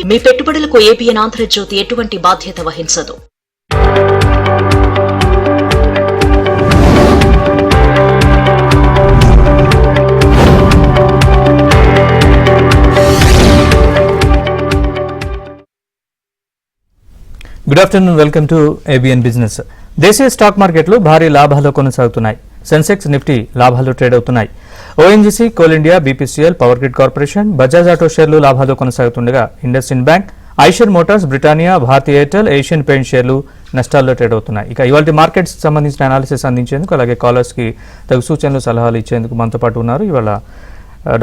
మీ పెట్టుబడులకు ఏబిఎన్ ఆంధ్రజ్యోతి ఎటువంటి బాధ్యత వహించదు. Good afternoon, welcome to ABN business. దేశీయ స్టాక్ మార్కెట్లు భారీ లాభాలు కొనసాగుతున్నాయి. సెన్సెక్స్, నిఫ్టీ లాభాలు ట్రేడ్ అవుతున్నాయి. ONGC, coal India, BPCL, power grid corporation, Bajaj auto షేర్లు లాభాలు కొనసాగుతుండగా IndusInd bank, Eicher Motors, Britannia, Bharti Airtel, Asian paint షేర్లు నష్టాల్లో ట్రేడ్ అవుతున్నాయి. ఇక ఇవాళ మార్కెట్స్ సంబంధించిన అనాలిసిస్ అందించేందుకు, అలాగే కాలర్స్ కి తగు సూచనలు, సలహాలు ఇచ్చేందుకు మనతో పాటు ఉన్నారు ఇవాళ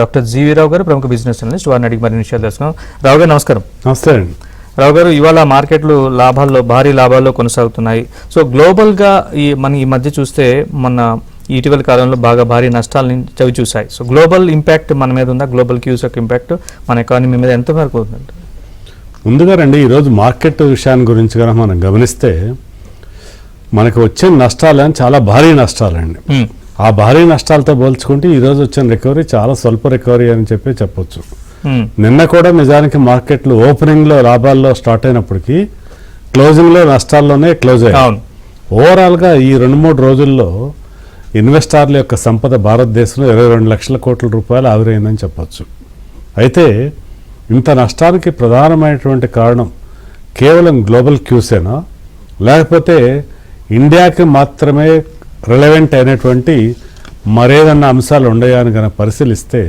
డాక్టర్ జీవీ రావు గారు, ప్రముఖ బిజినెస్ అనలిస్ట్. వారిని అడిగి మరిన్ని విషయాలు తెలుసుకున్నాం. రావు గారు నమస్కారం. నమస్తే అండి. రావు గారు, ఇవాళ మార్కెట్లు భారీ లాభాల్లో కొనసాగుతున్నాయి. సో గ్లోబల్గా ఈ మధ్య చూస్తే మన ఇటీవల కాలంలో బాగా భారీ నష్టాలని చవి చూశాయి. సో గ్లోబల్ ఇంపాక్ట్ మన మీద ఉందా? గ్లోబల్ క్యూస్ యొక్క ఇంపాక్ట్ మన ఎకానమీ మీద ఎంత వరకు ఉందండి? ముందుగా రండి, ఈరోజు మార్కెట్ విషయాన్ని గురించి కనుక మనం గమనిస్తే మనకు వచ్చే నష్టాలని చాలా భారీ నష్టాలండి. ఆ భారీ నష్టాలతో పోల్చుకుంటే ఈరోజు వచ్చిన రికవరీ చాలా స్వల్ప రికవరీ అని చెప్పొచ్చు. నిన్న కూడా నిజానికి మార్కెట్లు ఓపెనింగ్ లో లాభాల్లో స్టార్ట్ అయినప్పటికీ క్లోజింగ్ లో నష్టాల్లోనే క్లోజ్ అయ్యాయి. ఓవరాల్ గా ఈ 2-3 రోజుల్లో ఇన్వెస్టర్ల యొక్క సంపద భారతదేశంలో 22 లక్షల కోట్ల రూపాయలు ఆవిరైందని చెప్పొచ్చు. అయితే ఇంత నష్టానికి ప్రధానమైనటువంటి కారణం కేవలం గ్లోబల్ క్యూసేనా, లేకపోతే ఇండియాకి మాత్రమే రిలవెంట్ అయినటువంటి మరేదన్నా అంశాలు ఉన్నాయా అని కనుక పరిశీలిస్తే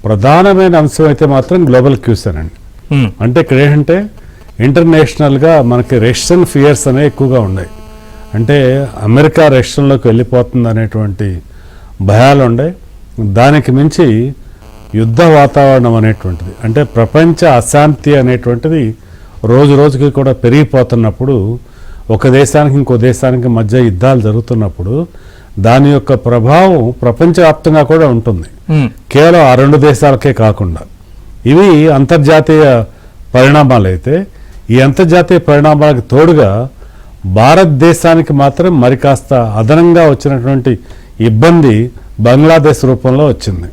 ప్రధానమైన అంశం అయితే మాత్రం గ్లోబల్ క్యూసేనండి. అంటే ఇక్కడ ఏంటంటే ఇంటర్నేషనల్గా మనకి రష్యన్ ఫియర్స్ అనేవి ఎక్కువగా ఉన్నాయి. అంటే అమెరికా రష్యన్లోకి వెళ్ళిపోతుంది అనేటువంటి భయాలు ఉన్నాయి. దానికి మించి యుద్ధ వాతావరణం అనేటువంటిది, అంటే ప్రపంచ అశాంతి అనేటువంటిది రోజు రోజుకి కూడా పెరిగిపోతున్నప్పుడు, ఒక దేశానికి ఇంకో దేశానికి మధ్య యుద్ధాలు జరుగుతున్నప్పుడు దాని యొక్క ప్రభావం ప్రపంచవ్యాప్తంగా కూడా ఉంటుంది. కేవలం ఆ 2 దేశాలకే కాకుండా ఇవి అంతర్జాతీయ పరిణామాలు. అయితే ఈ అంతర్జాతీయ పరిణామాలకు తోడుగా భారతదేశానికి మాత్రం మరి కాస్త అదనంగా వచ్చినటువంటి ఇబ్బంది బంగ్లాదేశ్ రూపంలో వచ్చింది.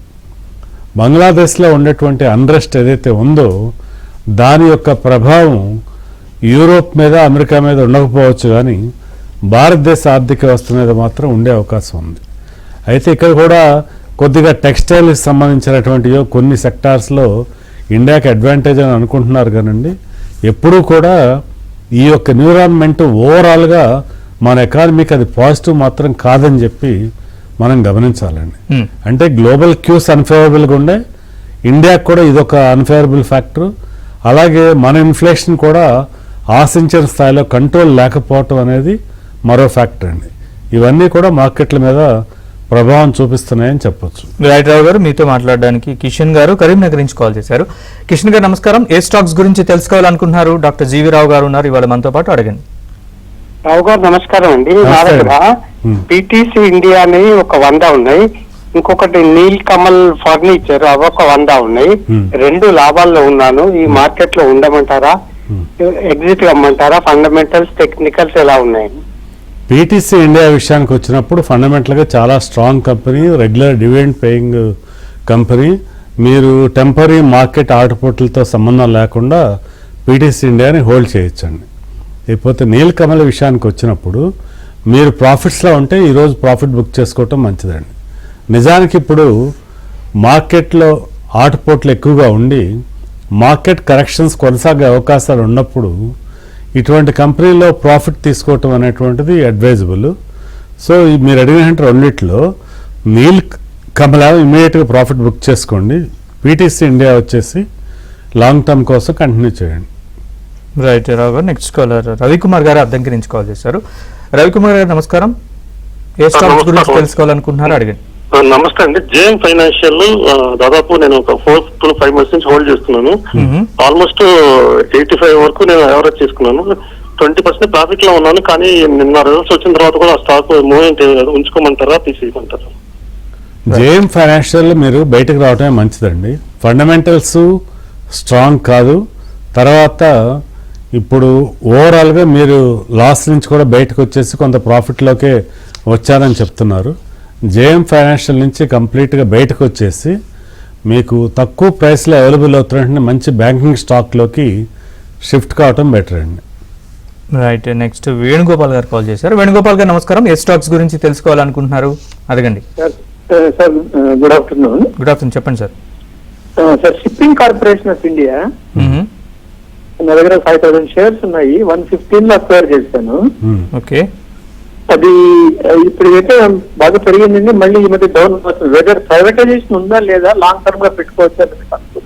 బంగ్లాదేశ్లో ఉండేటువంటి అన్రెస్ట్ ఏదైతే ఉందో దాని యొక్క ప్రభావం యూరోప్ మీద, అమెరికా మీద ఉండకపోవచ్చు, కానీ భారతదేశ ఆర్థిక వ్యవస్థ మీద మాత్రం ఉండే అవకాశం ఉంది. అయితే ఇక్కడ కూడా కొద్దిగా టెక్స్టైల్కి సంబంధించినటువంటివో కొన్ని సెక్టార్స్లో ఇండియాకి అడ్వాంటేజ్ అని అనుకుంటున్నారు కానండి, ఎప్పుడూ కూడా ఈ యొక్క ఎన్విరాన్మెంట్ ఓవరాల్గా మన ఎకానమీకి అది పాజిటివ్ మాత్రం కాదని చెప్పి మనం గమనించాలండి. అంటే గ్లోబల్ క్యూస్ అన్ఫేవరబుల్గా ఉండే, ఇండియాకి కూడా ఇదొక అన్ఫేవరబుల్ ఫ్యాక్టర్. అలాగే మన ఇన్ఫ్లేషన్ కూడా ఆశించిన స్థాయిలో కంట్రోల్ లేకపోవటం అనేది మరో ఫ్యాక్టర్ అండి. ఇవన్నీ కూడా మార్కెట్ల మీద ప్రభావం చూపిస్తున్నాయని చెప్పొచ్చు. రైట్ రావు గారు, మీతో మాట్లాడడానికి కిషన్ గారు కరీంనగర్ నుంచి కాల్ చేశారు. కిషన్ గారు నమస్కారం. ఏ స్టాక్స్ గురించి తెలుసుకోవాలనుకుంటున్నారు? డాక్టర్ జీవీ రావు గారు ఉన్నారు ఇవాళ మనతో పాటు, అడగండి. రావు గారు నమస్కారం అండి. నా దగ్గర పిటిసి ఇండియా అని ఒక 100 ఉన్నాయి, ఇంకొకటి నీల్ కమల్ ఫర్నిచర్ అవి ఒక 100 ఉన్నాయి. 2 లాభాల్లో ఉన్నాను. ఈ మార్కెట్ లో ఉండమంటారా, ఎగ్జిట్ కమ్మంటారా? ఫండమెంటల్స్, టెక్నికల్స్ ఎలా ఉన్నాయి? పీటీసీ ఇండియా విషయానికి వచ్చినప్పుడు ఫండమెంటల్గా చాలా strong company, regular dividend paying company. మీరు టెంపరీ మార్కెట్ ఆటుపోట్లతో సంబంధం లేకుండా పీటీసీ ఇండియాని హోల్డ్ చేయొచ్చండి. లేకపోతే నీల్ కమల్ విషయానికి వచ్చినప్పుడు మీరు ప్రాఫిట్స్లో ఉంటే ఈరోజు ప్రాఫిట్ బుక్ చేసుకోవటం మంచిదండి. నిజానికి ఇప్పుడు మార్కెట్లో ఆటుపోట్లు ఎక్కువగా ఉండి మార్కెట్ కరెక్షన్స్ కొనసాగే అవకాశాలు ఉన్నప్పుడు ఇటువంటి కంపెనీలో ప్రాఫిట్ తీసుకోవటం అనేటువంటిది అడ్వైజబుల్. సో మీరు అడిగినట్టు రెండిట్లో నీల్ కమలా ఇమీడియట్గా ప్రాఫిట్ బుక్ చేసుకోండి. పీటీసీ ఇండియా వచ్చేసి లాంగ్ టర్మ్ కోసం కంటిన్యూ చేయండి. రైట్ రావు గారు. నెక్స్ట్ కాలర్ రవికుమార్ గారు అద్దంకి నుంచి కాల్ చేశారు. రవికుమార్ గారు నమస్కారం. ఏ స్టాక్స్ గురించి తెలుసుకోవాలనుకుంటున్నారో అడగండి. నమస్తే అండి. జేఎం ఫైనాన్షియల్ దాదాపు నేను ఒక 4 to 5 months నుంచి హోల్డ్ చేస్తున్నాను. ఆల్మోస్ట్ 85 వరకు నేను ఎవరేజ్ చేసుకున్నాను. 20% ప్రాఫిట్ లో ఉన్నాను. కానీ నిన్న రిజల్ట్స్ వచ్చిన తర్వాత కూడా ఆ స్టాక్ మూవ్మెంట్ ఉంచుకోమంటారా, తీసేయమంటారా? జేఎం ఫైనాన్షియల్ మీరు బయటకు రావటమే మంచిదండి. ఫండమెంటల్స్ స్ట్రాంగ్ కాదు. తర్వాత ఇప్పుడు ఓవరాల్గా మీరు లాస్ నుంచి కూడా బయటకు వచ్చేసి కొంత ప్రాఫిట్లోకే వచ్చారని చెప్తున్నారు. జేఎం ఫైనాన్షియల్ నుంచి కంప్లీట్గా బయటకు వచ్చేసి మీకు తక్కువ ప్రైస్లో అవైలబుల్ అవుతున్నటువంటి మంచి బ్యాంకింగ్ స్టాక్లోకి షిఫ్ట్ కావటం బెటర్ అండి. రైట్, నెక్స్ట్ వేణుగోపాల్ గారు కాల్ చేశారు. వేణుగోపాల్ గారు నమస్కారం. ఏ స్టాక్స్ గురించి తెలుసుకోవాలనుకుంటున్నారు అడగండి. Sir good afternoon. Good afternoon, చెప్పండి sir. Sir shipping corporation of India నా దగ్గర 5,000 షేర్స్ ఉన్నాయి. 115 లో అక్వైర్ చేశాను. ఓకే, అది ఇప్పుడు అయితే బాగా పెరిగిందండి, మళ్ళీ ఈ మధ్య డౌన్ అవుతుంది. వెదర్ ప్రైవేటైజేషన్ ఉందా లేదా, లాంగ్ టర్మ్ గా పెట్టుకోవచ్చు అని.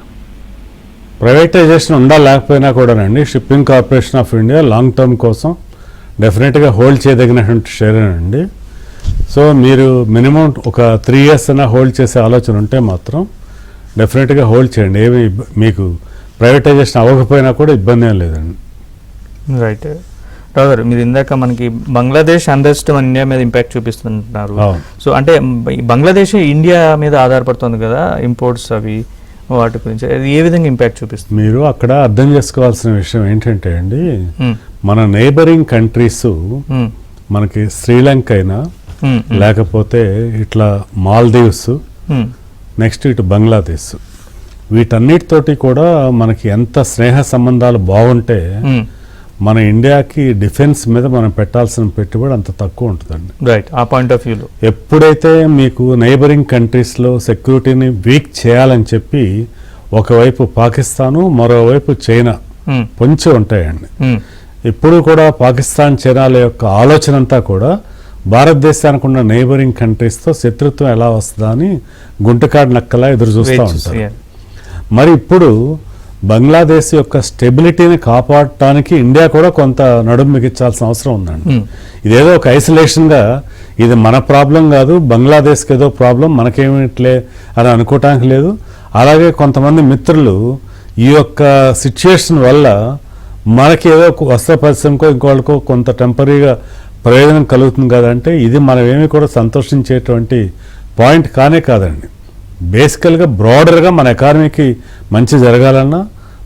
ప్రైవేటైజేషన్ ఉందా లేకపోయినా కూడానండి, shipping corporation of India long term కోసం డెఫినెట్గా హోల్డ్ చేయదగినటువంటి షేర్ అండి. సో మీరు మినిమం ఒక 3 years అయినా హోల్డ్ చేసే ఆలోచన ఉంటే మాత్రం డెఫినెట్గా హోల్డ్ చేయండి. ఏమి మీకు ప్రైవేటైజేషన్ అవ్వకపోయినా కూడా ఇబ్బంది ఏం లేదండి. రైట్ రావు గారు, మీరు ఇందాక మనకి బంగ్లాదేశ్ అన్రెస్ట్ మన ఇండియా మీద ఇంపాక్ట్ చూపిస్తుంటున్నారు. సో అంటే బంగ్లాదేశ్ ఇండియా మీద ఆధారపడుతుంది కదా, ఇంపోర్ట్స్ అవి, వాటి గురించి అది ఏ విధంగా ఇంపాక్ట్ చూపిస్తుంది? మీరు అక్కడ అర్థం చేసుకోవాల్సిన విషయం ఏంటంటే అండి, మన నైబరింగ్ కంట్రీస్ మనకి శ్రీలంక అయినా లేకపోతే ఇట్లా మాల్దీవ్స్, నెక్స్ట్ ఇటు బంగ్లాదేశ్, వీటన్నిటితోటి కూడా మనకి ఎంత స్నేహ సంబంధాలు బాగుంటే మన ఇండియాకి డిఫెన్స్ మీద మనం పెట్టాల్సిన పెట్టుబడి అంత తక్కువ ఉంటుందండి. రైట్, ఆ పాయింట్ ఆఫ్ వ్యూలో ఎప్పుడైతే మీకు నైబరింగ్ కంట్రీస్లో సెక్యూరిటీని వీక్ చేయాలని చెప్పి ఒకవైపు పాకిస్తాను, మరోవైపు చైనా పొంచి ఉంటాయండి. ఇప్పుడు కూడా పాకిస్తాన్, చైనాల యొక్క ఆలోచన అంతా కూడా భారతదేశానికి ఉన్న నైబరింగ్ కంట్రీస్తో శత్రుత్వం ఎలా వస్తుందా అని గుంటకాడు నక్కలా ఎదురు చూస్తూ ఉంటారు. మరి ఇప్పుడు బంగ్లాదేశ్ యొక్క స్టెబిలిటీని కాపాడటానికి ఇండియా కూడా కొంత నడుము మిగించాల్సిన అవసరం ఉందండి. ఇదేదో ఒక ఐసోలేషన్గా ఇది మన ప్రాబ్లం కాదు, బంగ్లాదేశ్కి ఏదో ప్రాబ్లం, మనకేమిట్లే అని అనుకోవటానికి లేదు. అలాగే కొంతమంది మిత్రులు ఈ యొక్క సిచ్యుయేషన్ వల్ల మనకి ఏదో వస్త్ర పరిశ్రమకో ఇంకోళ్ళకో కొంత టెంపరీగా ప్రయోజనం కలుగుతుంది కదంటే ఇది మనమేమి కూడా సంతోషించేటువంటి పాయింట్ కానే కాదండి. బేసికల్గా బ్రాడర్గా మన ఎకానమీకి మంచి జరగాలన్నా,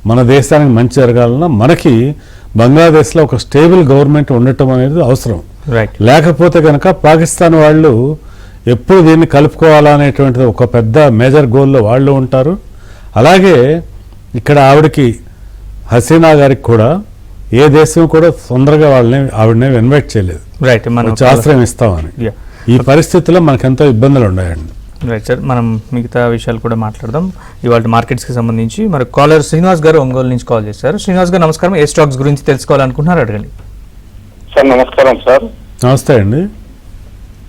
మన దేశానికి మంచి జరగాలన్నా మనకి బంగ్లాదేశ్లో ఒక స్టేబుల్ గవర్నమెంట్ ఉండటం అనేది అవసరం. లేకపోతే కనుక పాకిస్తాన్ వాళ్ళు ఎప్పుడు దీన్ని కలుపుకోవాలనేటువంటిది ఒక పెద్ద మేజర్ గోల్లో వాళ్ళు ఉంటారు. అలాగే ఇక్కడ ఆవిడకి హసీనా గారికి కూడా ఏ దేశం కూడా తొందరగా ఆవిడని ఇన్వైట్ చేయలేదు, ఆశ్రయం ఇస్తామని. ఈ పరిస్థితుల్లో మనకెంతో ఇబ్బందులు ఉన్నాయండి. రైట్ సార్, మనం మిగతా విషయాలు కూడా మాట్లాడదాం ఇవాళ మార్కెట్స్కి సంబంధించి. మరి కాలర్ శ్రీనివాస్ గారు ఒంగోలు నుంచి కాల్ చేశారు. శ్రీనివాస్ గారు నమస్కారం. ఏ స్టాక్స్ గురించి తెలుసుకోవాలనుకుంటున్నారు అడగండి. సార్ నమస్కారం సార్. నమస్తే అండి.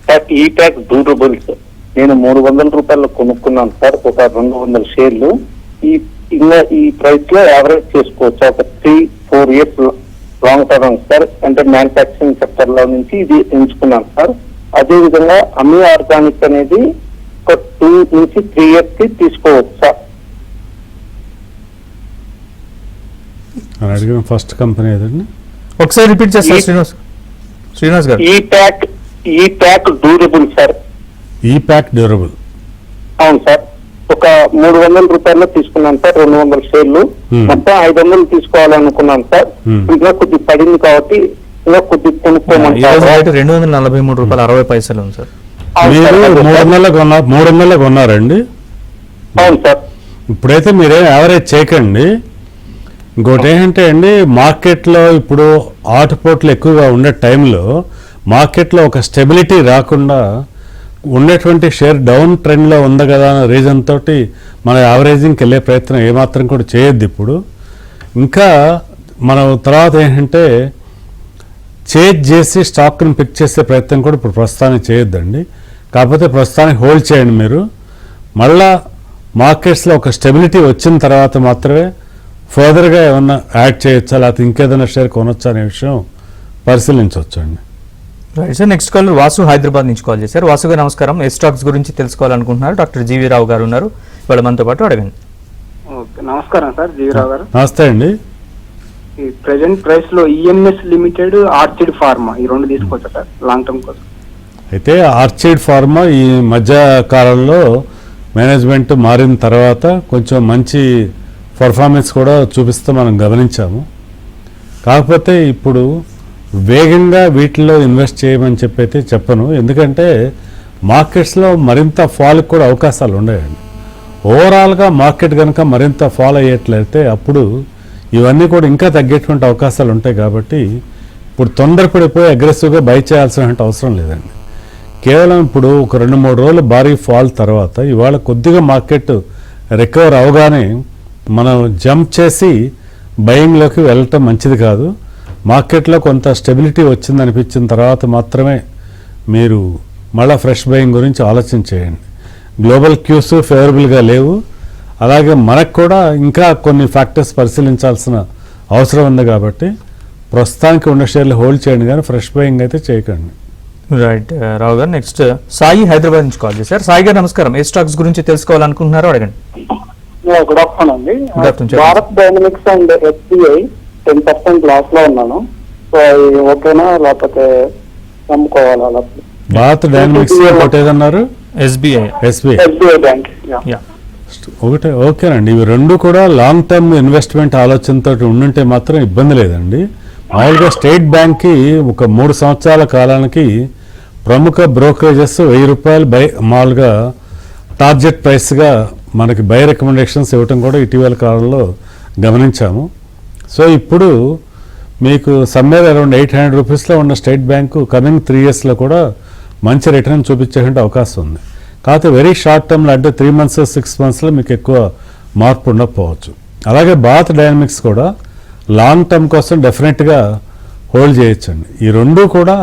సార్ ఈ ట్యాక్ డ్యూరబుల్స్ నేను 300 రూపాయలు కొనుక్కున్నాను సార్, ఒక 200 షేర్లు. ఈ ప్రైస్ లో యావరేజ్ చేసుకోవచ్చు, ఒక 3-4 years లాంగ్ టర్మ్ సార్. అంటే మ్యానుఫాక్చరింగ్ సెక్టర్ లో నుంచి ఇది ఎంచుకున్నాను సార్. అదే విధంగా అమీ ఆర్గానిక్ అనేది ఒక 2 నుంచి 3 years కి తీసుకోవచ్చు సార్. అడిగిన ఫస్ట్ కంపెనీ ఏదండి, ఒకసారి రిపీట్ చేస్తారు శ్రీనివాస్ గారు. ఈ ట్యాక్ డ్యూరబుల్ సార్. ఈ ప్యాక్ డ్యూరబుల్ అవును సార్. ఒక 300 రూపాయలు తీసుకున్నాను సార్, 200 షేర్లు. మొత్తం 500 తీసుకోవాలనుకున్నాను సార్. ఇంకా కొద్ది పడింది కాబట్టి ఇంకా కొద్ది కొనుక్కోమంటారు. 243 రూపాయలు 60 పైసలు ఉంది సార్. మీరు 300 కొన్నారండి? అవును సార్. ఇప్పుడైతే మీరేం యావరేజ్ చేయకండి. ఇంకోటి ఏంటంటే అండి, మార్కెట్లో ఇప్పుడు ఆటుపోట్లు ఎక్కువగా ఉండే టైంలో మార్కెట్లో ఒక స్టెబిలిటీ రాకుండా ఉండేటువంటి షేర్ డౌన్ ట్రెండ్లో ఉంది కదా అన్న రీజన్ తోటి మన యావరేజింగ్కి వెళ్ళే ప్రయత్నం ఏమాత్రం కూడా చేయొద్దు. ఇప్పుడు ఇంకా మనం తర్వాత ఏంటంటే చేజ్ చేసి స్టాక్ని పిక్ చేసే ప్రయత్నం కూడా ఇప్పుడు ప్రస్తుతానికి చేయొద్దండి. కాకపోతే ప్రస్తుతానికి హోల్డ్ చేయండి. మీరు మళ్ళా మార్కెట్స్లో ఒక స్టెబిలిటీ వచ్చిన తర్వాత మాత్రమే ఫర్దర్గా ఏమన్నా యాడ్ చేయొచ్చా, లేకపోతే ఇంకేదైనా షేర్ కొనొచ్చా అనే విషయం పరిశీలించవచ్చు అండి. Right sir, next call Vasu Hyderabad నుంచి కాల్ చేశారు. వాసు గారు నమస్కారం. ఏ స్టాక్స్ గురించి తెలుసుకోవాలనుకుంటున్నారు? డాక్టర్ జీవీ రావు గారు ఉన్నారు ఇవాళ మనతో పాటు, అడగండి. నమస్కారం సార్, జీవీ రావు గారు. నమస్తే అండి. ఈ ప్రెసెంట్ ప్రైస్ లో ఈఎంఎస్ లిమిటెడ్, ఆర్చిడ్ ఫార్మా ఈ రెండు తీసుకోవచ్చా సార్ లాంగ్ టర్మ్ కోసం? అయితే ఆర్చిడ్ ఫార్మా ఈ మధ్య కాలంలో మేనేజ్మెంట్ మారిన తర్వాత కొంచెం మంచి పర్ఫార్మెన్స్ కూడా చూపిస్తూ మనం గమనించాము. కాకపోతే ఇప్పుడు వేగంగా వీటిల్లో ఇన్వెస్ట్ చేయమని చెప్పైతే చెప్పను, ఎందుకంటే మార్కెట్స్లో మరింత ఫాల్కి కూడా అవకాశాలు ఉన్నాయండి. ఓవరాల్గా మార్కెట్ కనుక మరింత ఫాలో అయ్యేట్లయితే అప్పుడు ఇవన్నీ కూడా ఇంకా తగ్గేటువంటి అవకాశాలు ఉంటాయి. కాబట్టి ఇప్పుడు తొందరపడిపోయి అగ్రెసివ్గా బై చేయాల్సిన అవసరం లేదండి. కేవలం ఇప్పుడు ఒక 2-3 రోజులు భారీ ఫాల్ తర్వాత ఇవాళ కొద్దిగా మార్కెట్ రికవర్ అవగానే మనం జంప్ చేసి బయింగ్లోకి వెళ్ళటం మంచిది కాదు. మార్కెట్లో కొంత స్టెబిలిటీ వచ్చిందనిపించిన తర్వాత మాత్రమే మీరు మళ్ళీ ఫ్రెష్ బయింగ్ గురించి ఆలోచన చేయండి. గ్లోబల్ క్యూస్ ఫేవరబుల్గా లేవు. అలాగే మనకు కూడా ఇంకా కొన్ని ఫ్యాక్టర్స్ పరిశీలించాల్సిన అవసరం ఉంది. కాబట్టి ప్రస్తుతానికి ఉన్న షేర్లు హోల్డ్ చేయండి, కానీ ఫ్రెష్ బయింగ్ అయితే చేయకండి. రైట్ రావు గారు. నెక్స్ట్ సాయి హైదరాబాద్ నుంచి కాల్ చేశారు. సాయి గారు నమస్కారం. ఏ స్టాక్స్ గురించి తెలుసుకోవాలనుకుంటున్నారో అడగండి. గుడ్ ఆఫ్టర్నూన్ అండి. Good afternoon, చెప్పండి. Bharat dynamics and SBI 10% loss లో ఉన్నాను. సో ఇది ఓకేనా లేకపోతే అమ్ముకోవాలా? భారత్ డైనమిక్స్ ఒకటి ఏదన్నారు? ఎస్బీఐ. SBI bank. యా. ఒకటే ఓకేనండి. ఇవి రెండు కూడా లాంగ్ టర్మ్ ఇన్వెస్ట్మెంట్ ఆలోచనతో ఉండుంటే మాత్రం ఇబ్బంది లేదండి. మామూలుగా స్టేట్ బ్యాంక్కి ఒక 3 సంవత్సరాల కాలానికి ప్రముఖ బ్రోకరేజెస్ ₹1000 బై మామూలుగా టార్గెట్ ప్రైస్గా మనకి బై రికమెండేషన్స్ ఇవ్వటం కూడా ఇటీవల కాలంలో గమనించాము. సో ఇప్పుడు మీకు సమ్వేర్ అరౌండ్ ₹800 ఉన్న స్టేట్ బ్యాంకు కమింగ్ 3 yearsలో కూడా మంచి రిటర్న్ చూపించేటువంటి అవకాశం ఉంది. కాకపోతే వెరీ షార్ట్ టర్మ్లో అంటే 3 months 6 monthsలో మీకు ఎక్కువ మార్పు ఉండకపోవచ్చు. అలాగే భారత్ డైనమిక్స్ కూడా లాంగ్ టర్మ్ కోసం డెఫినెట్గా హోల్డ్ చేయొచ్చండి. ఈ రెండు కూడా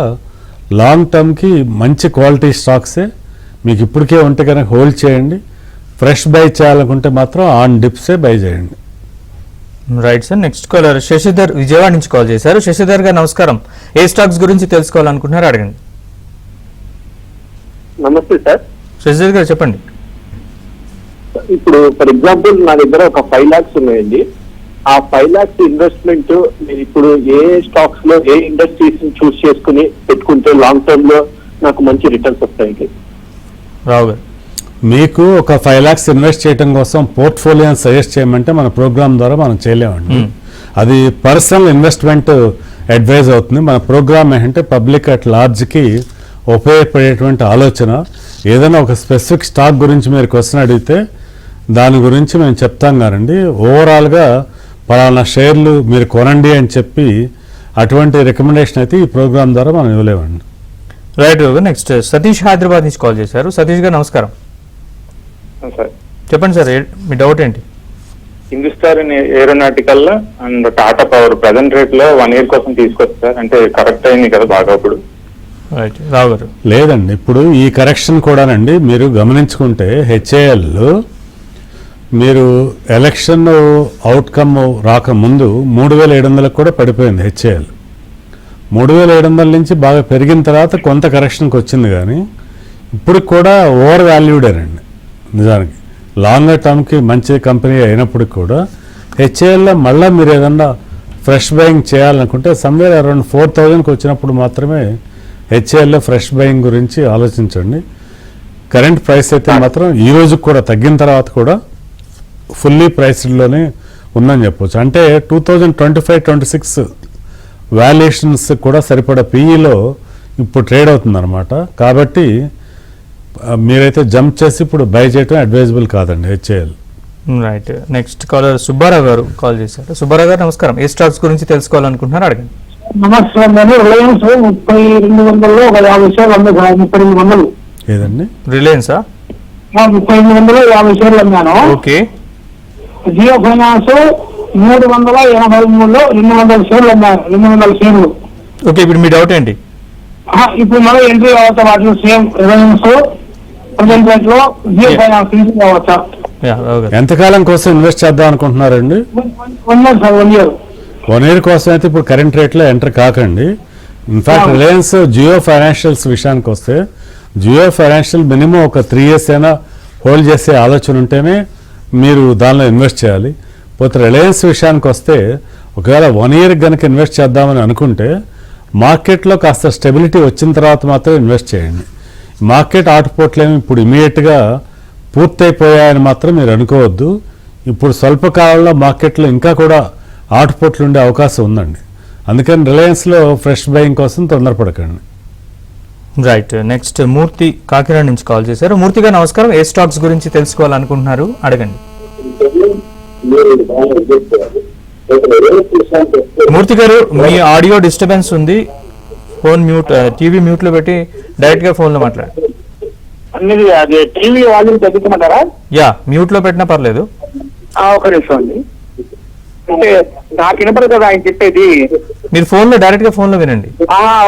లాంగ్ టర్మ్కి మంచి క్వాలిటీ స్టాక్సే. మీకు ఇప్పటికే ఉంటే కనుక హోల్డ్ చేయండి. ఫ్రెష్ బై చేయాలనుకుంటే మాత్రం ఆన్ డిప్సే బై చేయండి. Right sir. Next caller Shashidhar Vijayawada నుంచి కాల్ చేశారు. శశిధర్ గారు నమస్కారం. ఏ స్టాక్స్ గురించి తెలుసుకోవాలనుకుంటున్నారో అడగండి. నమస్తే సార్. శశిధర్ గారు చెప్పండి. ఇప్పుడు ఫర్ ఎగ్జాంపుల్ నా దగ్గర ఒక 5 lakhs ఉన్నాయండి. ఆ 5 lakhs ఇన్వెస్ట్మెంట్ మీరు ఇప్పుడు ఏ స్టాక్స్ లో ఏ ఇండస్ట్రీస్ చూస్ చేసుకుని పెట్టుకుంటే లాంగ్ టర్మ్ లో నాకు మంచి రిటర్న్స్ వస్తాయి? రావు గారు. మీకు ఒక 5 lakhs ఇన్వెస్ట్ చేయడం కోసం పోర్ట్ఫోలియోని సజెస్ట్ చేయమంటే మన ప్రోగ్రామ్ ద్వారా మనం చేయలేమండి. అది పర్సనల్ ఇన్వెస్ట్మెంట్ అడ్వైజ్ అవుతుంది. మన ప్రోగ్రామ్ ఏంటంటే పబ్లిక్ అట్ లార్జ్కి ఉపయోగపడేటువంటి ఆలోచన. ఏదైనా ఒక స్పెసిఫిక్ స్టాక్ గురించి మీరు క్వశ్చన్ అడిగితే దాని గురించి మేము చెప్తాం కానండి. ఓవరాల్గా పలానా షేర్లు మీరు కొనండి అని చెప్పి అటువంటి రికమెండేషన్ అయితే ఈ ప్రోగ్రామ్ ద్వారా మనం ఇవ్వలేమండి. రైట్. నెక్స్ట్ సతీష్ హైదరాబాద్ నుంచి కాల్ చేశారు. సతీష్ గారు నమస్కారం. సార్ చెప్పండి సార్, మీ డౌట్ ఏంటి? Hindustan aeronautical and Tata power present rate లో 1 year కోసం తీసుకొచ్చారు అంటే కరెక్ట్ అయింది కదా బాగా అప్పుడు? రైట్ రావు గారు. లేదండి, ఇప్పుడు ఈ కరెక్షన్ కూడానండి మీరు గమనించుకుంటే హెచ్ఏఎల్ మీరు ఎలక్షన్ అవుట్కమ్ రాకముందు 3700 కూడా పడిపోయింది హెచ్ఏఎల్. 3700 నుంచి బాగా పెరిగిన తర్వాత కొంత కరెక్షన్కి వచ్చింది, కానీ ఇప్పుడు కూడా ఓవర్ వాల్యూడేనండి. నిజానికి లాంగర్ టర్మ్కి మంచి కంపెనీ అయినప్పటికి కూడా హెచ్ఏఎల్లో మళ్ళీ మీరు ఏదన్నా ఫ్రెష్ బయింగ్ చేయాలనుకుంటే సమ్వేర్ అరౌండ్ 4000కి వచ్చినప్పుడు మాత్రమే హెచ్ఏఎల్లో ఫ్రెష్ బయింగ్ గురించి ఆలోచించండి. కరెంట్ ప్రైస్ అయితే మాత్రం ఈ రోజు కూడా తగ్గిన తర్వాత కూడా ఫుల్లీ ప్రైస్డ్లోనే ఉందని చెప్పవచ్చు. అంటే 2025-26 వాల్యుయేషన్స్ కూడా సరిపడా పీఈలో ఇప్పుడు ట్రేడ్ అవుతుందన్నమాట. కాబట్టి మీరైతే జంప్ చేసి ఇప్పుడు బై చేయడం అడ్వైజబుల్ కాదండి HAL. Right. Next caller Subbarao గారు కాల్ చేశారు. సుబ్బారావు గారు నమస్కారం. ఏ స్టాక్స్ గురించి తెలుసుకోవాలనుకుంటున్నారు అడగండి. నమస్కారం. రిలయన్స్ 3200 ఒక 50 షేర్లు అమ్మాను. 3200 ఏదండి? రిలయన్సా? 3200 50 షేర్లు అమ్మాను. ఓకే. జియో ఫైనాన్స్ 383లో 200 షేర్లు అమ్మాను. 200 షేర్లు. ఓకే, ఇప్పుడు మీ డౌట్ ఏంటి? ఇప్పుడు మళ్ళీ ఎంట్రీ కావచ్చా వాటిలో? సేమ్ రిలయన్స్ ప్రజెంట్ రేట్ లో జియో ఫైనాన్స్ ఎంట్రీ కావచ్చా? ఎంతకాలం కోసం ఇన్వెస్ట్ చేద్దాం అనుకుంటున్నారండి? 1 year సార్. 1 year. 1 year కోసం అయితే ఇప్పుడు కరెంట్ రేట్లో ఎంటర్ కాకండి. ఇన్ఫాక్ట్ రిలయన్స్ జియో ఫైనాన్షియల్స్ విషయానికి వస్తే జియో ఫైనాన్షియల్ మినిమం ఒక 3 years అయినా హోల్డ్ చేసే ఆలోచన ఉంటేనే మీరు దానిలో ఇన్వెస్ట్ చేయాలి. పోతే రిలయన్స్ విషయానికి వస్తే ఒకవేళ 1 year కనుక ఇన్వెస్ట్ చేద్దామని అనుకుంటే మార్కెట్లో కాస్త స్టెబిలిటీ వచ్చిన తర్వాత మాత్రం ఇన్వెస్ట్ చేయండి. మార్కెట్ ఆటుపోట్లేమి ఇప్పుడు ఇమీడియట్గా పూర్తయిపోయాయని మాత్రం మీరు అనుకోవద్దు. ఇప్పుడు స్వల్ప కాలంలో మార్కెట్లో ఇంకా కూడా ఆటుపోట్లు ఉండే అవకాశం ఉందండి. అందుకని రిలయన్స్లో ఫ్రెష్ బయింగ్ కోసం తొందరపడకండి. రైట్. నెక్స్ట్ మూర్తి కాకినాడ నుంచి కాల్ చేశారు. మూర్తి గారు నమస్కారం. ఏ స్టాక్స్ గురించి తెలుసుకోవాలనుకుంటున్నారు అడగండి. మూర్తి గారు మీ ఆడియో డిస్టర్బెన్స్ ఉంది. ఫోన్ మ్యూట్, టీవీ మ్యూట్ లో పెట్టి డైరెక్ట్ గా ఫోన్ లో మాట్లాడండి. అది టీవీ వాల్యూమ్ తగ్గించమంటారా? యా, మ్యూట్ లో పెట్టినా పర్లేదు. ఒక నిమిషం అండి. అంటే నాకు వినపడదు కదా ఆయన చెప్పేది. మీరు ఫోన్ లో డైరెక్ట్ గా ఫోన్ లో వినండి.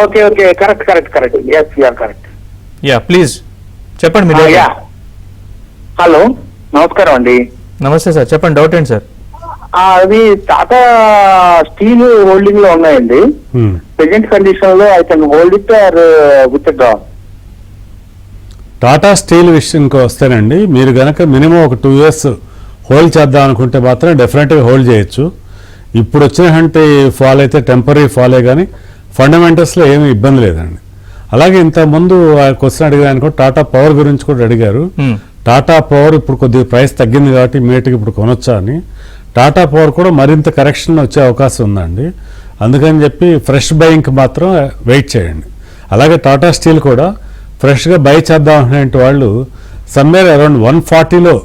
Okay okay, correct correct correct, yes you're correct. Yeah please చెప్పండి మీరు. హలో, నమస్కారం అండి. నమస్తే సార్, చెప్పండి. డౌట్ ఏంటి సార్? అది టాటా స్టీల్ హోల్డింగ్ లో ఉన్నాయండి. ప్రెజెంట్ కండిషన్ లో I can hold it or withdraw. Tata steel విషయంకి వస్తేనండి, మీరు కనుక మినిమం ఒక 2 years హోల్డ్ చేద్దాం అనుకుంటే మాత్రం డెఫినెట్గా హోల్డ్ చేయొచ్చు. ఇప్పుడు వచ్చినటువంటి ఫాల్ అయితే టెంపరీ ఫాలే, కానీ ఫండమెంటల్స్లో ఏమీ ఇబ్బంది లేదండి. అలాగే ఇంతకుముందు ఆ క్వశ్చన్ అడిగాను కూడా, టాటా పవర్ గురించి కూడా అడిగారు. టాటా పవర్ ఇప్పుడు కొద్దిగా ప్రైస్ తగ్గింది కాబట్టి ఇమీడియట్గా ఇప్పుడు కొనొచ్చా అని. టాటా పవర్ కూడా మరింత కరెక్షన్ వచ్చే అవకాశం ఉందండి. అందుకని చెప్పి ఫ్రెష్ బయింగ్కి మాత్రం వెయిట్ చేయండి. అలాగే టాటా స్టీల్ కూడా ఫ్రెష్గా బై చేద్దాం అనే వాళ్ళు సమ్వేర్ అరౌండ్ 140లో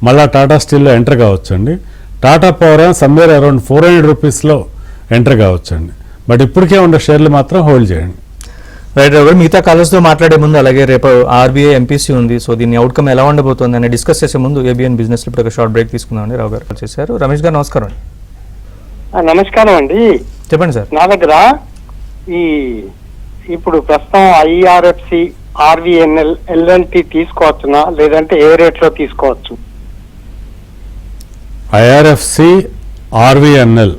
మళ్ళీ టాటా స్టీల్లో ఎంటర్ కావచ్చండి. టాటా పవర్ సమ్వేర్ అరౌండ్ 400 రూపీస్లో ఎంటర్ కావచ్చండి. బట్ ఇప్పటికే ఉన్న షేర్లు మాత్రం హోల్డ్ చేయండి. రైట్ రావు గారు, మిగతా కాలర్స్తో మాట్లాడే ముందు, అలాగే రేపు ఆర్బీఐ ఎంపీసీ ఉంది, సో దీని అవుట్కమ్ ఎలా ఉండబోతుంది అని డిస్కస్ చేసే ముందు ఏబిఎన్ బిజినెస్ ఇప్పుడు ఒక షార్ట్ బ్రేక్ తీసుకుందామండి. రావు గారు చేశారు. రమేష్ గారు నమస్కారం అండి. నమస్కారం అండి. చెప్పండి సార్. నా దగ్గర ఇప్పుడు ప్రస్తుతం ఐఆర్ఎఫ్సి, ఆర్వీఎన్ఎల్, ఎల్ఎన్టీ తీసుకోవచ్చునా, లేదంటే ఏ రేట్ లో తీసుకోవచ్చు? IRFC, RVNL,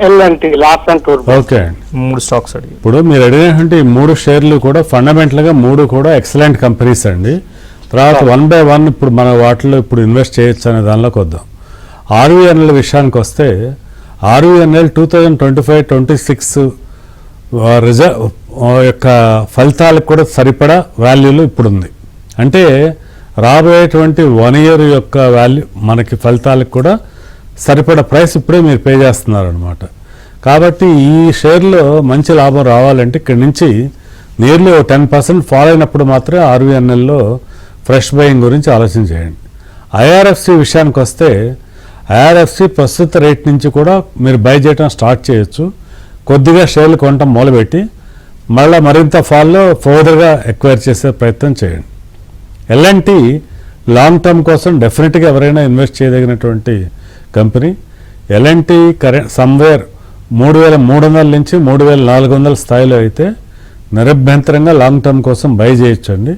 L and T, last and tour. Okay అండి. 3 స్టాక్స్ అడిగి. ఇప్పుడు మీరు అడిగినటువంటి 3 షేర్లు కూడా ఫండమెంటల్గా 3 కూడా ఎక్సలెంట్ కంపెనీస్ అండి. తర్వాత 1 by 1 ఇప్పుడు మన వాటిలో ఇప్పుడు ఇన్వెస్ట్ చేయొచ్చు అనే దానిలోకి వద్దాం. ఆర్వీఎన్ఎల్ విషయానికి వస్తే, ఆర్వీఎన్ఎల్ 2025-26 యొక్క ఫలితాలకు కూడా సరిపడా వాల్యూలు ఇప్పుడుంది. అంటే రాబోయేటువంటి 1 year యొక్క వాల్యూ మనకి ఫలితాలకు కూడా సరిపడా ప్రైస్ ఇప్పుడే మీరు పే చేస్తున్నారనమాట. కాబట్టి ఈ షేర్లో మంచి లాభం రావాలంటే ఇక్కడి నుంచి నియర్లీ 10% ఫాల్ అయినప్పుడు మాత్రమే ఆర్వీఎన్ఎల్లో ఫ్రెష్ బయింగ్ గురించి ఆలోచన చేయండి. ఐఆర్ఎఫ్సి విషయానికి వస్తే, ఐఆర్ఎఫ్సి ప్రస్తుత రేట్ నుంచి కూడా మీరు బై చేయడం స్టార్ట్ చేయొచ్చు. కొద్దిగా షేర్లు కొనటం మొదలుపెట్టి మళ్ళీ మరింత ఫాల్లో ఫర్దర్గా ఎక్వైర్ చేసే ప్రయత్నం చేయండి. ఎల్ఎన్టీ లాంగ్ టర్మ్ కోసం డెఫినెట్గా ఎవరైనా ఇన్వెస్ట్ చేయదగినటువంటి కంపెనీ. ఎల్ఎన్టీ సమ్వేర్ 3,300 నుంచి 3,400 స్థాయిలో అయితే నిరభ్యంతరంగా లాంగ్ టర్మ్ కోసం బై చేయొచ్చండి.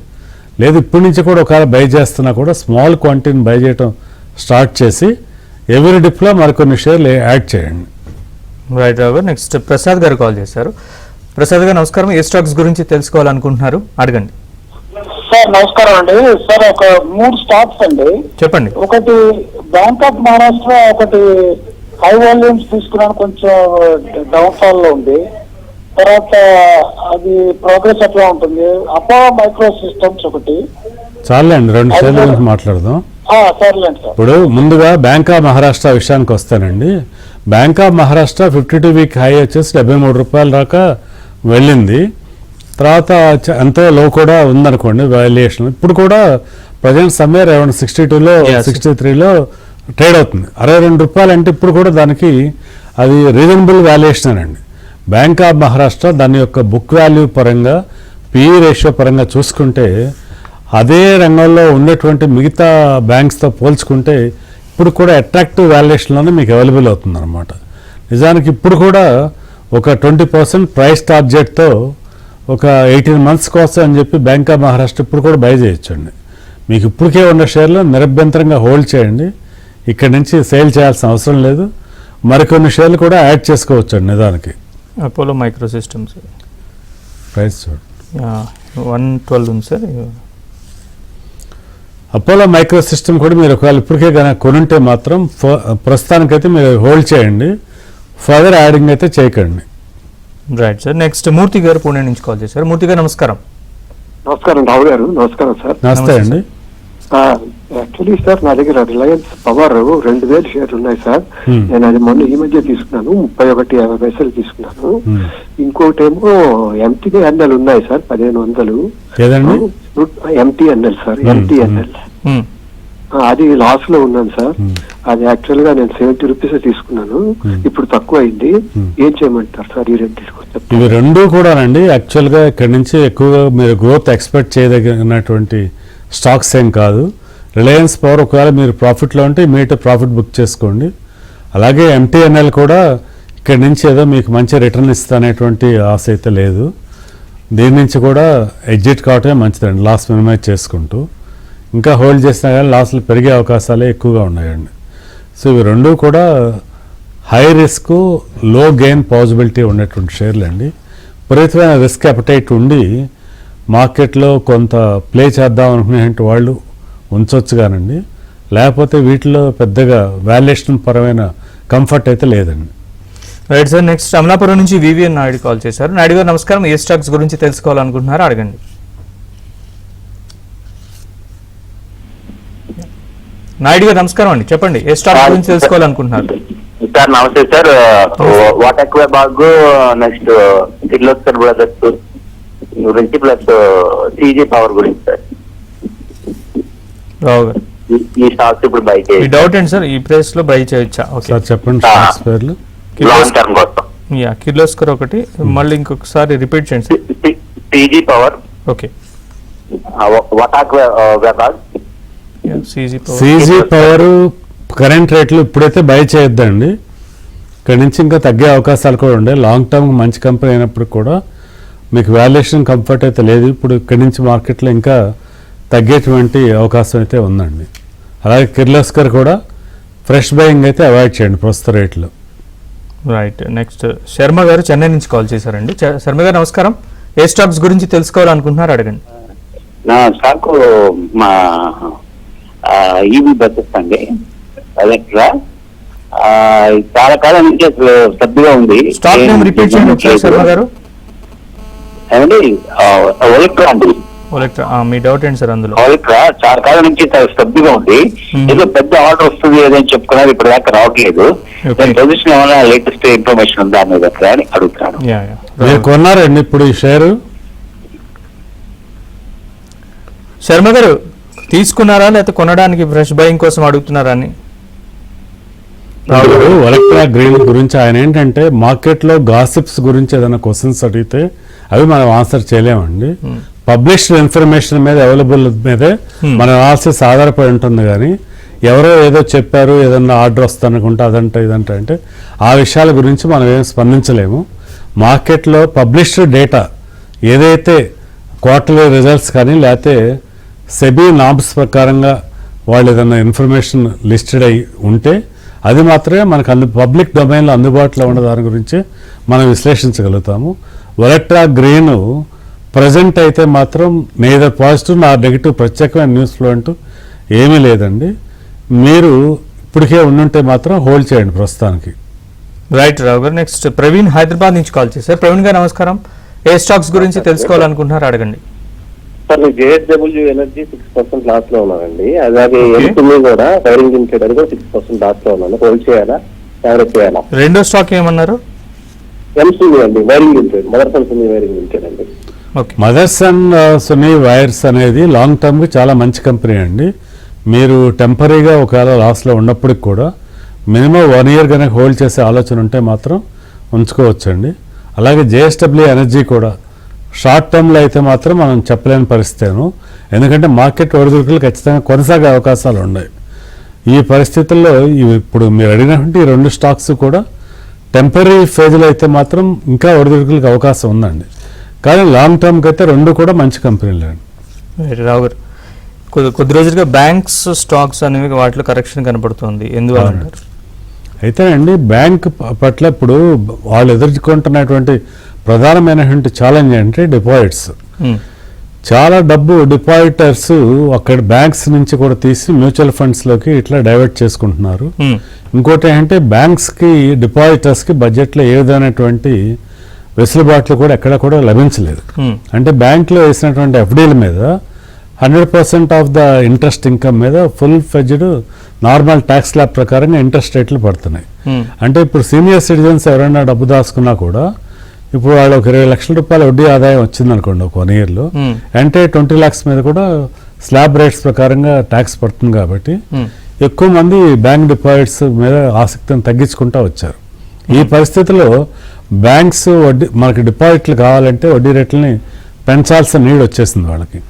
లేదు ఇప్పటి నుంచి కూడా ఒకవేళ బై చేస్తున్నా కూడా స్మాల్ క్వాంటిటీని బై చేయడం స్టార్ట్ చేసి ఎవరి డిప్లో మరికొన్ని షేర్లు యాడ్ చేయండి. రైట్ రావు గారు. నెక్స్ట్ ప్రసాద్ గారు కాల్ చేశారు. ప్రసాద్ గారు నమస్కారం. ఏ స్టాక్స్ గురించి తెలుసుకోవాలనుకుంటున్నారు అడగండి. సార్ నమస్కారం అండి. సార్ ఒక 3 స్టాక్స్ అండి. చెప్పండి. ఒకటి బ్యాంక్ ఆఫ్ మహారాష్ట్ర, ఒకటి హై వాల్యూమ్స్ తీసుకున్నాను, కొంచెం డౌన్ ఫాల్ లో ఉంది. తర్వాత అది ప్రోగ్రెస్ ఎట్లా ఉంటుంది? అపోలో మైక్రో సిస్టమ్స్ ఒకటి. చాలండి, 2 షేర్ల గురించి మాట్లాడదాం. సర్లేండి సార్. ఇప్పుడు ముందుగా బ్యాంక్ ఆఫ్ మహారాష్ట్ర విషయానికి వస్తానండి. Bank of Maharashtra 52 week high వచ్చేసి 73 రూపాయల దాకా వెళ్ళింది. తర్వాత ఎంతో లో కూడా ఉందనుకోండి వాల్యుయేషన్. ఇప్పుడు కూడా ప్రజెంట్ సమ్వేర్ అరౌండ్ 62లో 63లో ట్రేడ్ అవుతుంది. 62 రూపాయలు అంటే ఇప్పుడు కూడా దానికి అది రీజనబుల్ వాల్యుయేషన్ అండి. బ్యాంక్ ఆఫ్ మహారాష్ట్ర దాని యొక్క బుక్ వాల్యూ పరంగా, పిఈ రేషియో పరంగా చూసుకుంటే అదే రంగంలో ఉండేటువంటి మిగతా బ్యాంక్స్తో పోల్చుకుంటే ఇప్పుడు కూడా అట్రాక్టివ్ వాల్యుయేషన్లోనే మీకు అవైలబుల్ అవుతుంది అనమాట. నిజానికి ఇప్పుడు కూడా ఒక 20% ప్రైస్ టార్గెట్తో ఒక 18 months కోసం అని చెప్పి బ్యాంక్ ఆఫ్ మహారాష్ట్ర ఇప్పుడు కూడా బై చేయొచ్చండి. మీకు ఇప్పటికే ఉన్న షేర్లు నిరభ్యంతరంగా హోల్డ్ చేయండి. ఇక్కడి నుంచి సేల్ చేయాల్సిన అవసరం లేదు. మరికొన్ని షేర్లు కూడా యాడ్ చేసుకోవచ్చండి నిదానికి. అపోలో మైక్రో సిస్టమ్స్ ప్రైస్ చూడండి, 112 ఉంది సార్. అపోలో మైక్రో సిస్టమ్ కూడా మీరు ఒకవేళ ఇప్పటికే కనుక కొనుంటే మాత్రం ప్రస్తుతానికైతే మీరు హోల్డ్ చేయండి, ఫర్దర్ యాడింగ్ అయితే చేయకండి. Right sir. నెక్స్ట్ మూర్తి గారు పూణే నుంచి కాల్ చేశారు. మూర్తి గారు నమస్కారం. నమస్కారం రావు గారు. నమస్కారం సార్. నమస్తే అండి. యాక్చువల్లీ సార్ నా దగ్గర రిలయన్స్ పవర్ 2000 షేర్లు ఉన్నాయి సార్. నేను అది మొన్న ఈ మధ్య తీసుకున్నాను, 31.50 తీసుకున్నాను. ఇంకోటేమో MTNL ఉన్నాయి సార్ 1500. MTNL సార్, MTNL అది లాస్ లో ఉన్నాను సార్. అది యాక్చువల్ గా నేను 70 రూపీస్ తీసుకున్నాను, ఇప్పుడు తక్కువ అయింది. ఏం చేయమంటారు సార్ ఈ రెండింటికి? ఇవి రెండు కూడా అండి యాక్చువల్ గా ఇక్కడ నుంచి ఎక్కువగా మీరు గ్రోత్ ఎక్స్పెక్ట్ చేయదగినటువంటి స్టాక్స్ ఏం కాదు. రిలయన్స్ పవర్ ఒకవేళ మీరు ప్రాఫిట్లో ఉంటే ఇమీడియట్ ప్రాఫిట్ బుక్ చేసుకోండి. అలాగే MTNL కూడా ఇక్కడ నుంచి ఏదో మీకు మంచి రిటర్న్ ఇస్తానేటువంటి ఆశ అయితే లేదు. దీని నుంచి కూడా ఎగ్జిట్ కావటమే మంచిదండి, లాస్ మినిమైజ్ చేసుకుంటూ. ఇంకా హోల్డ్ చేసినా కానీ లాస్లు పెరిగే అవకాశాలే ఎక్కువగా ఉన్నాయండి. సో ఇవి రెండు కూడా హై రిస్క్ లో గెయిన్ పాసిబిలిటీ ఉన్నటువంటి షేర్లు అండి. విపరీతమైన రిస్క్ అపటైట్ ఉండి మార్కెట్లో కొంత ప్లే చేద్దాం అనుకునే వాళ్ళు ఉంచవచ్చు కానండి, లేకపోతే వీటిలో పెద్దగా వాల్యుయేషన్ పరమైన కంఫర్ట్ అయితే లేదండి. రైట్ సార్, నెక్స్ట్ అమలాపురం నుంచి VVN నాయుడు కాల్ చేశారు. నాయుడు గారు నమస్కారం, ఏ స్టాక్స్ గురించి తెలుసుకోవాలనుకుంటున్నారో అడగండి. నాయుడు గారు నమస్కారం అండి, చెప్పండి ఏ స్టాక్ గురించి తెలుసుకోవాలనుకుంటున్నారు? సార్ నమస్తే sir. VA Tech Wabag, next Kirloskar brothers గురించి, ప్లస్ CG పవర్ గురించి సార్. రావు గారు ఈ స్టాక్స్ ఇప్పుడు బై చేయాలి. మీ డౌట్ ఏంటి సార్, ఈ ప్రైస్ లో బై చేయొచ్చా? సార్ చెప్పండి స్టాక్స్ పేర్లు. లాంగ్ టర్మ్ కోసం. కిర్లోస్కర్ ఒకటి, మళ్ళీ ఇంకొకసారి రిపీట్ చేయండి sir. CG power, okay. VA Tech Wabag, CG power current రేట్లు ఇప్పుడైతే బై చేయొద్దండి. ఇక్కడ నుంచి ఇంకా తగ్గే అవకాశాలు కూడా ఉండే. లాంగ్ టర్మ్ మంచి కంపెనీ అయినప్పుడు కూడా మీకు వాల్యుయేషన్ కంఫర్ట్ అయితే లేదు. ఇప్పుడు ఇక్కడి నుంచి మార్కెట్లో ఇంకా తగ్గేటువంటి అవకాశం అయితే ఉందండి. అలాగే కిర్లోస్కర్ కూడా ఫ్రెష్ బయింగ్ అయితే అవాయిడ్ చేయండి ప్రస్తుత రేట్లు. రైట్, నెక్స్ట్ శర్మ గారు చెన్నై నుంచి కాల్ చేశారండి. శర్మ గారు నమస్కారం, ఏ స్టాక్స్ గురించి తెలుసుకోవాలనుకుంటున్నారు అడగండి. నా స్టాక్ మా ఈవీ బస్సెస్ అండి, అదే చాలా కాలం నుంచి అసలు సర్దుగా ఉంది. స్టాక్ నేమ్ రిపీట్ చేయండి ఒకసారి శర్మ గారు. ఏమండి ఒలెక్ట్రా అండి. మీ డౌట్ ఏంటి సార్ అందులో? ఒలెక్ట్రా చాలా కాలం నుంచి సర్దుగా ఉంది. ఏదో పెద్ద ఆర్డర్ వస్తుంది ఏదని చెప్పుకున్నారు, ఇప్పుడు దాకా రావట్లేదు. దాని పొజిషన్ ఏమైనా లేటెస్ట్ ఇన్ఫర్మేషన్ ఉందా మీద అని అడుగుతాను. మీరు కొన్నారండి ఇప్పుడు ఈ షేరు? శర్మ గారు తీసుకున్నారా లేకపోతే కొనడానికి ఫ్రెష్ బయింగ్ కోసం అడుగుతున్నారా అని? ఒలెక్ట్రా గ్రీన్ గురించి ఆయన ఏంటంటే మార్కెట్లో గాసిప్స్ గురించి ఏదైనా క్వశ్చన్స్ అడిగితే అవి మనం ఆన్సర్ చేయలేమండి. పబ్లిష్డ్ ఇన్ఫర్మేషన్ మీద అవైలబుల్ మీదే మన అనాలిసిస్ ఆధారపడి ఉంటుంది. కానీ ఎవరో ఏదో చెప్పారు ఏదన్నా ఆర్డర్ వస్తానుకుంటే అదంట ఇదంట అంటే ఆ విషయాల గురించి మనం ఏం స్పందించలేము. మార్కెట్లో పబ్లిష్డ్ డేటా ఏదైతే క్వార్టర్లీ రిజల్ట్స్ కానీ లేకపోతే సెబీ నామ్స్ ప్రకారంగా వాళ్ళు ఏదైనా ఇన్ఫర్మేషన్ లిస్టెడ్ అయి ఉంటే అది మాత్రమే మనకు పబ్లిక్ డొమైన్లో అందుబాటులో ఉన్న దాని గురించి మనం విశ్లేషించగలుగుతాము. ఒలెక్ట్రా గ్రీన్ ప్రజెంట్ అయితే మాత్రం నేదర్ పాజిటివ్ నా నెగిటివ్ ప్రత్యేకమైన న్యూస్ ఫ్లో అంటూ ఏమీ లేదండి. మీరు ఇప్పటికే ఉండుంటే మాత్రం హోల్డ్ చేయండి ప్రస్తుతానికి. రైట్ రావు గారు, నెక్స్ట్ ప్రవీణ్ హైదరాబాద్ నుంచి కాల్ చేశారు. ప్రవీణ్ గారు నమస్కారం, ఏ స్టాక్స్ గురించి తెలుసుకోవాలనుకుంటున్నారు అడగండి. సార్ నేను JSW ఎనర్జీ 6% లాస్ లో ఉన్నానండి. అలాగే ఎంసీబీ కూడా వైరింగ్ లిమిటెడ్ అది కూడా 6% లాస్ లో ఉన్నాను. హోల్డ్ చేయాలా యావరేజ్ చేయాలా? రెండో స్టాక్ ఏమన్నారు? ఎంసీబీ అండి, wiring limited, Motherson Sumi wiring limited అండి. మదర్స్ అండ్ సున్నీ వైర్స్ అనేది లాంగ్ టర్మ్కి చాలా మంచి కంపెనీ అండి. మీరు టెంపరీగా ఒకవేళ లాస్లో ఉన్నప్పటికి కూడా మినిమం 1 year కనుక హోల్డ్ చేసే ఆలోచన ఉంటే మాత్రం ఉంచుకోవచ్చండి. అలాగే JSW ఎనర్జీ కూడా షార్ట్ టర్మ్లో అయితే మాత్రం మనం చెప్పలేని పరిస్థితేను, ఎందుకంటే మార్కెట్ ఒడిదుడుకులు ఖచ్చితంగా కొనసాగే అవకాశాలు ఉన్నాయి. ఈ పరిస్థితుల్లో ఇప్పుడు మీరు అడిగినటువంటి ఈ రెండు స్టాక్స్ కూడా టెంపరీ ఫేజ్లో అయితే మాత్రం ఇంకా ఒడిదుడుకులకు అవకాశం ఉందండి. కానీ లాంగ్ టర్మ్కి అయితే రెండు కూడా మంచి కంపెనీలు అండి. రావు గారు, కొద్ది రోజులుగా బ్యాంక్స్ స్టాక్స్ అనేవి వాటిలో కరెక్షన్ కనపడుతుంది, ఎందువల్ల? అయితే అండి బ్యాంక్ పట్ల ఇప్పుడు వాళ్ళు ఎదుర్కొంటున్నటువంటి ప్రధానమైనటువంటి ఛాలెంజ్ అంటే డిపాజిట్స్. చాలా డబ్బు డిపాజిటర్స్ అక్కడ బ్యాంక్స్ నుంచి కూడా తీసి మ్యూచువల్ ఫండ్స్లోకి ఇట్లా డైవర్ట్ చేసుకుంటున్నారు. ఇంకోటి ఏంటంటే బ్యాంక్స్కి డిపాజిటర్స్కి బడ్జెట్లో ఏ విధమైనటువంటి వెసులుబాట్లు కూడా ఎక్కడ కూడా లభించలేదు. అంటే బ్యాంకులో వేసినటువంటి FDల మీద 100% ఆఫ్ ద ఇంట్రెస్ట్ ఇన్కమ్ మీద ఫుల్ ఫెడ్జ్డ్ నార్మల్ ట్యాక్స్ స్లాబ్ ప్రకారంగా ఇంట్రెస్ట్ రేట్లు పడుతున్నాయి. అంటే ఇప్పుడు సీనియర్ సిటిజన్స్ ఎవరైనా డబ్బు దాచుకున్నా కూడా ఇప్పుడు వాళ్ళు ఒక 20 లక్షల రూపాయల వడ్డీ ఆదాయం వచ్చిందనుకోండి ఒక 1 yearలో, అంటే 20 lakhs మీద కూడా స్లాబ్ రేట్స్ ప్రకారంగా ట్యాక్స్ పడుతుంది. కాబట్టి ఎక్కువ మంది బ్యాంక్ డిపాజిట్స్ మీద ఆసక్తిని తగ్గించుకుంటూ వచ్చారు. ఈ పరిస్థితిలో బ్యాంక్స్ వడ్డీ మనకి డిపాజిట్లు కావాలంటే వడ్డీ రేట్లని పెంచాల్సిన నీడ్ వచ్చేసింది వాళ్ళకి.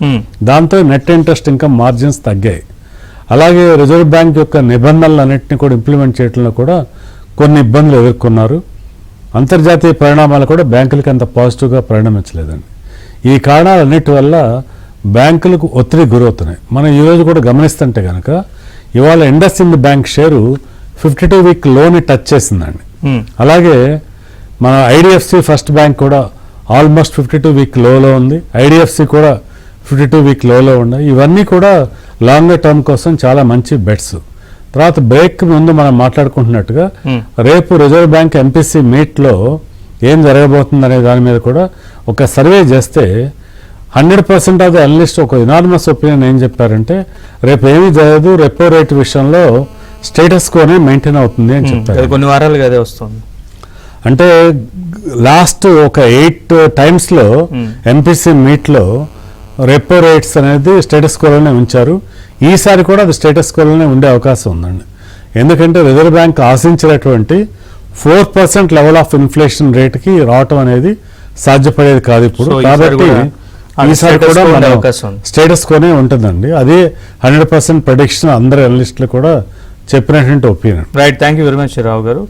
దాంతో నెట్ ఇంట్రెస్ట్ ఇన్కమ్ మార్జిన్స్ తగ్గాయి. అలాగే రిజర్వ్ బ్యాంక్ యొక్క నిబంధనలన్నింటినీ కూడా ఇంప్లిమెంట్ చేయడంలో కూడా కొన్ని ఇబ్బందులు ఎదుర్కొన్నారు. అంతర్జాతీయ పరిణామాలు కూడా బ్యాంకులకి అంత పాజిటివ్గా పరిణమించలేదండి. ఈ కారణాలన్నిటి వల్ల బ్యాంకులకు ఒత్తిడి గురవుతున్నాయి. మనం ఈరోజు కూడా గమనిస్తుంటే కనుక ఇవాళ ఇండస్ఇండ్ బ్యాంక్ షేరు 52-week లోని టచ్ చేసిందండి. అలాగే మన ఐడిఎఫ్సి ఫస్ట్ బ్యాంక్ కూడా ఆల్మోస్ట్ 52-week లోలో ఉంది. ఐడిఎఫ్సి కూడా 52-week లోలో ఉన్నాయి. ఇవన్నీ కూడా లాంగర్ టర్మ్ కోసం చాలా మంచి బెట్స్. తర్వాత బ్రేక్ ముందు మనం మాట్లాడుకుంటున్నట్టుగా రేపు రిజర్వ్ బ్యాంక్ ఎంపీసీ మీట్లో ఏం జరగబోతుంది అనే దాని మీద కూడా ఒక సర్వే చేస్తే 100% ఆఫ్ ద అనలిస్ట్ ఒక యునానిమస్ ఒపీనియన్ ఏం చెప్పారంటే రేపు ఏమీ జరగదు, రెపో రేట్ విషయంలో స్టేటస్ కోనే మెయింటైన్ అవుతుంది అని చెప్పారు. కొన్ని వారాలుగా అదే వస్తుంది. అంటే లాస్ట్ ఒక 8 times ఎంపీసీ మీట్లో రెపో రేట్స్ అనేది స్టేటస్ కోలోనే ఉంచారు. ఈసారి కూడా అది స్టేటస్ కోలోనే ఉండే అవకాశం ఉందండి. ఎందుకంటే రిజర్వ్ బ్యాంక్ ఆశించినటువంటి 4% లెవెల్ ఆఫ్ ఇన్ఫ్లేషన్ రేట్కి రావటం అనేది సాధ్యపడేది కాదు ఇప్పుడు. కాబట్టి ఈసారి కూడా స్టేటస్ కోనే ఉంటుందండి. అదే 100% ప్రెడిక్షన్ అందరు అనలిస్టులు కూడా చెప్పినటువంటి opinion. Right, thank you very much Rao గారు.